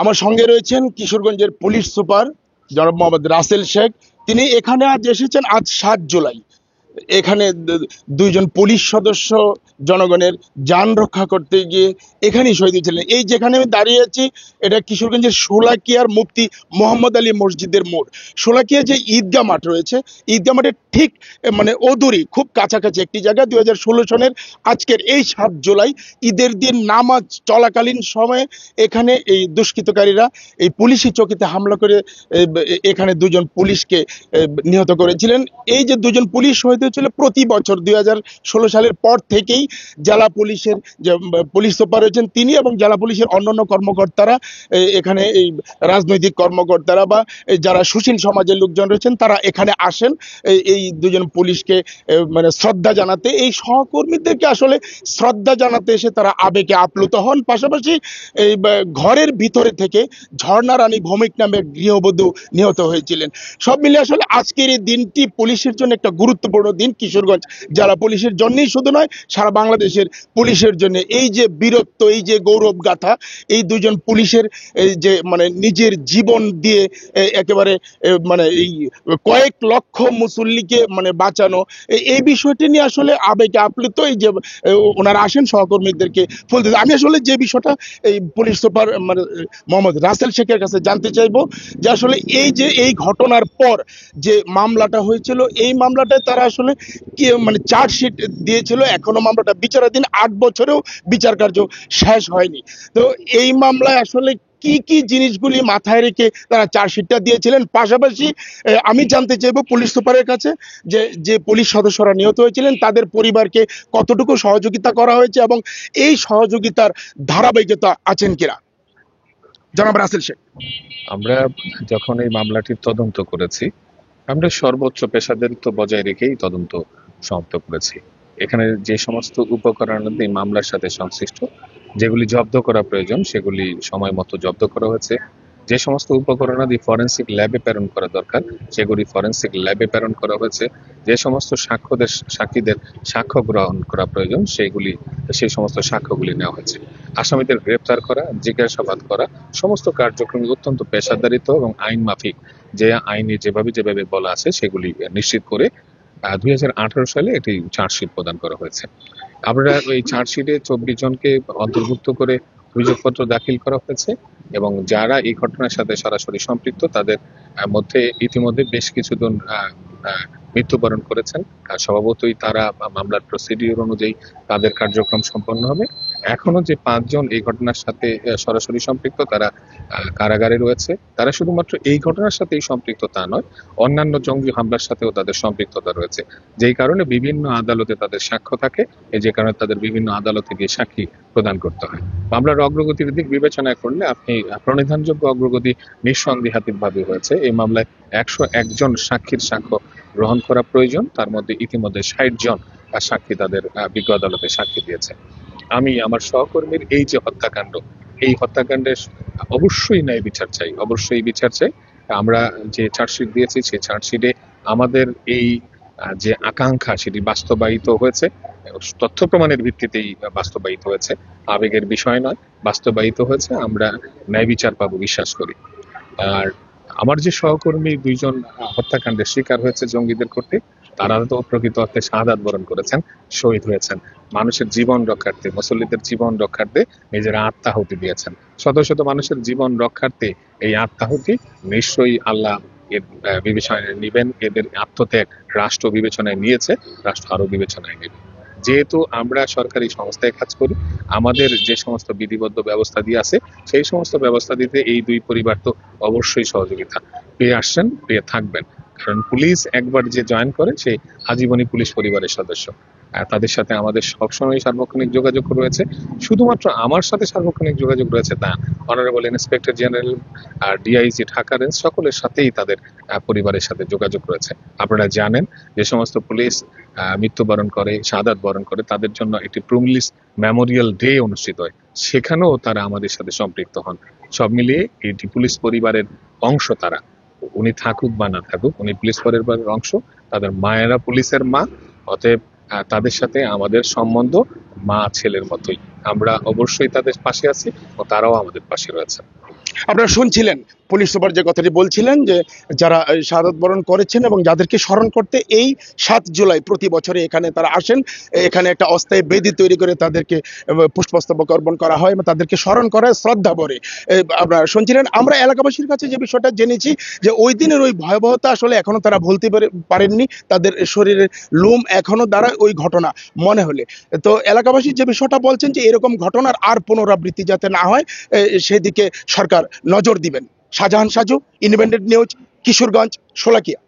আমার সঙ্গে রয়েছেন কিশোরগঞ্জের পুলিশ সুপার জনাব মোহাম্মদ রাসেল শেখ। তিনি এখানে আজ এসেছেন আজ 7 জুলাই। এখানে দুইজন পুলিশ সদস্য জনগণের যান রক্ষা করতে গিয়ে এখানেই শহীদ হয়েছিলেন। এই যেখানে আমি দাঁড়িয়ে আছি এটা কিশোরগঞ্জের শোলাকিয়ার মুফতি মোহাম্মদ আলী মসজিদের মোড়। শোলাকিয়া যে ঈদগাহ মাঠ রয়েছে, ঈদগাহ মাঠের ঠিক মানে অদূরই খুব কাছাকাছি একটি জায়গা 2016 সনের আজকের এই 7 জুলাই ঈদের দিন নামাজ চলাকালীন সময়ে এখানে এই দুষ্কৃতকারীরা এই পুলিশি চৌকিতে হামলা করে এখানে দুজন পুলিশকে নিহত করেছিলেন। এই যে দুজন পুলিশ শহীদ হয়েছিল প্রতি বছর 2016 সালের পর থেকেই জেলা পুলিশের যে পুলিশ সুপার রয়েছেন তিনি এবং জেলা পুলিশের অন্যান্য কর্মকর্তারা এখানে এই রাজনৈতিক কর্মকর্তারা বা যারা সুশীল সমাজের লোকজন রয়েছেন তারা এখানে আসেন এই দুজন পুলিশকে মানে শ্রদ্ধা জানাতে। এই সহকর্মীদেরকে আসলে শ্রদ্ধা জানাতে এসে তারা আবেগে আপ্লুত হন। পাশাপাশি এই ঘরের ভিতরে থেকে ঝর্ণা রানী ভৌমিক নামে গৃহবধূ নিহত হয়েছিলেন। সব মিলে আসলে আজকের এই দিনটি পুলিশের জন্য একটা গুরুত্বপূর্ণ দিন। কিশোরগঞ্জ জেলা পুলিশের জন্যই শুধু নয়, সারা বাংলাদেশের পুলিশের জন্য এই যে বীরত্ব, এই যে গৌরব গাথা, এই দুজন পুলিশের এই যে মানে নিজের জীবন দিয়ে একেবারে মানে এই কয়েক লক্ষ মুসল্লিকে মানে বাঁচানো, এই বিষয়টি নিয়ে আসলে আবেগে আপ্লুত। এই যে ওনারা আসেন সহকর্মীদেরকে ফুল দিতে। আমি আসলে যে বিষয়টা এই পুলিশ সুপার মানে মোহাম্মদ রাসেল শেখের কাছে জানতে চাইবো যে আসলে এই যে এই ঘটনার পর যে মামলাটা হয়েছিল, এই মামলাটায় তারা আসলে কি মানে চার্জশিট দিয়েছিল, এখনো মামলাটা বিচারাধীন, 8 বছরেও বিচার কার্য শেষ হয়নি। তো এই মামলায় আসলে কি কি জিনিসগুলি মাথায় রেখে তারা চার্জশিটটা দিয়েছিলেন। পাশাপাশি আমি জানতে চাইবো পুলিশ সুপারের কাছে যে যে পুলিশ সদস্যরা নিহত হয়েছিলেন তাদের পরিবারকে কতটুকু সহযোগিতা করা হয়েছে এবং এই সহযোগিতার ধারাবাহিকতা আছেন কিনা। জনাব রাসেল শেখ। আমরা যখন এই মামলাটির তদন্ত করেছি, আমরা সর্বোচ্চ পেশাদারিত্ব বজায় রেখেই তদন্ত সমাপ্ত করেছি। এখানে যে সমস্ত উপকরণাদি মামলার সাথে সংশ্লিষ্ট, যেগুলি জব্দ করা প্রয়োজন সেগুলি সময় মতো জব্দ করা হয়েছে। যে সমস্ত উপকরণাদি ফরেন্সিক ল্যাবে প্রেরণ করা দরকার সেগুলি ফরেন্সিক ল্যাবে প্রেরণ করা হয়েছে। যে সমস্ত সাক্ষীদের সাক্ষ্য গ্রহণ করা প্রয়োজন সেই সমস্ত সাক্ষ্যগুলি নেওয়া হয়েছে। আসামিদের গ্রেপ্তার করা, জিজ্ঞাসাবাদ করা, সমস্ত কার্যক্রম অত্যন্ত পেশাদারিত্ব এবং আইন মাফিক যে আইনে যেভাবে বলা আছে সেগুলি নিশ্চিত করে 2018 সালে একটি চার্জশিট প্রদান করা হয়েছে। আমরা এই চার্জশিটে 24 জনকে অন্তর্ভুক্ত করে অভিযোগপত্র দাখিল করা হয়েছে এবং যারা এই ঘটনার সাথে সরাসরি সম্পৃক্ত তাদের মধ্যে ইতিমধ্যে বেশ কিছুজন মৃত্যুবরণ করেছেন। স্বভাবতই তারা মামলার প্রসিডিউর অনুযায়ী তাদের কার্যক্রম সম্পন্ন হবে। এখনো যে 5 জন এই ঘটনার সাথে সরাসরি সম্পৃক্ত তারা কারাগারে রয়েছে। তারা শুধুমাত্র এই ঘটনার সাথেই সম্পৃক্ত তা নয়, অন্যান্য জঙ্গি হামলার সাথেও তাদের সম্পৃক্ততা রয়েছে, যেই কারণে বিভিন্ন আদালতে তাদের সাক্ষ্য থাকে, যে কারণে তাদের বিভিন্ন আদালতে গিয়ে সাক্ষী প্রদান করতে হয়। মামলার অগ্রগতির দিক বিবেচনা করলে আপনি প্রণিধানযোগ্য অগ্রগতি নিঃসন্দেহাতীতভাবে হয়েছে। এই মামলায় 101 জন সাক্ষীর সাক্ষ্য গ্রহণ করা প্রয়োজন। তার মধ্যে ইতিমধ্যে 60 জন সাক্ষী তাদের বিজ্ঞ আদালতে সাক্ষী দিয়েছে। আমি আমার সহকর্মীর এই যে হত্যাকাণ্ড, এই হত্যাকাণ্ডের অবশ্যই ন্যায় বিচার চাই, অবশ্যই বিচার চাই। আমরা যে চার্জশিট দিয়েছি সেই চার্জশিটে আমাদের এই যে আকাঙ্ক্ষা সেটি বাস্তবায়িত হয়েছে, তথ্য প্রমাণের ভিত্তিতেই বাস্তবায়িত হয়েছে, আবেগের বিষয় নয়, বাস্তবায়িত হয়েছে। আমরা ন্যায় বিচার পাবো বিশ্বাস করি। আর আমার যে সহকর্মী 2 জন হত্যাকাণ্ডের শিকার হয়েছে জঙ্গিদের কর্তৃক, তারা তো প্রকৃত অর্থে শাহাদাত বরণ করেছেন, শহীদ হয়েছেন। মানুষের জীবন রক্ষার্থে, মুসল্লিদের জীবন রক্ষার্থে নিজেরা আত্মাহুতি দিয়েছেন। শত শত মানুষের জীবন রক্ষার্থে এই আত্মাহুতি নিশ্চয়ই আল্লাহ এর বিবেচনায় নেবেন। এদের আত্মত্যাগ রাষ্ট্র বিবেচনায় নিয়েছে, রাষ্ট্র আরো বিবেচনায় নেবে। যেহেতু আমরা সরকারি সংস্থায় কাজ করি, আমাদের যে সমস্ত বিধিবদ্ধ ব্যবস্থা দিয়ে আছে সেই সমস্ত ব্যবস্থা দিতে এই 2 পরিবার তো অবশ্যই সহযোগিতা পেয়ে আসছেন, পেয়ে থাকবেন। কারণ পুলিশ একবার যে জয়েন করে সে আজীবনই পুলিশ পরিবারের সদস্য। তাদের সাথে আমাদের সবসময় সার্বক্ষণিক যোগাযোগ রয়েছে। শুধুমাত্র আমার সাথে সার্বক্ষণিক যোগাযোগ রয়েছে তা, অনারেবল ইন্সপেক্টর জেনারেল আর ডিআইজি ঢাকা রেঞ্জ সকলের সাথেই তাদের পরিবারের সাথে যোগাযোগ রয়েছে। আপনারা জানেন যে সমস্ত পুলিশ মৃত্যুবরণ করে, শাহাদাত বরণ করে, তাদের জন্য একটি পুলিশ মেমোরিয়াল ডে অনুষ্ঠিত হয়, সেখানেও তারা আমাদের সাথে সম্পৃক্ত হন। সব মিলিয়ে এটি পুলিশ পরিবারের অংশ। তারা, উনি থাকুক বা না থাকুক, উনি পুলিশ পরিবারের অংশ। তাদের মায়েরা পুলিশের মা, অতএব তাদের সাথে আমাদের সম্বন্ধ মা ছেলের মতোই। আমরা অবশ্যই তাদের পাশে আছি ও তারাও আমাদের পাশে রয়েছে। আপনারা শুনছিলেন পুলিশ সুপার যে কথাটি বলছিলেন যে যারা শাহাদাত বরণ করেছেন এবং যাদেরকে স্মরণ করতে এই 7 জুলাই প্রতি বছরে এখানে তারা আসেন, এখানে একটা অস্থায়ী বেদি তৈরি করে তাদেরকে পুষ্পস্তবক অর্পণ করা হয় এবং তাদেরকে স্মরণ করা হয় শ্রদ্ধা ভরে। আপনারা শুনছিলেন। আমরা এলাকাবাসীর কাছে যে বিষয়টা জেনেছি যে ওই দিনের ওই ভয়াবহতা আসলে এখনো তারা ভুলতে পারেননি, তাদের শরীরের লোম এখনো দাঁড়ায় ওই ঘটনা মনে হলে। তো এলাকাবাসী যে বিষয়টা বলছেন যে এরকম ঘটনার আর পুনরাবৃত্তি যাতে না হয় সেদিকে সরকার নজর দিবেন। Shahjahan Saju, independent news, Kishoreganj, Sholakia.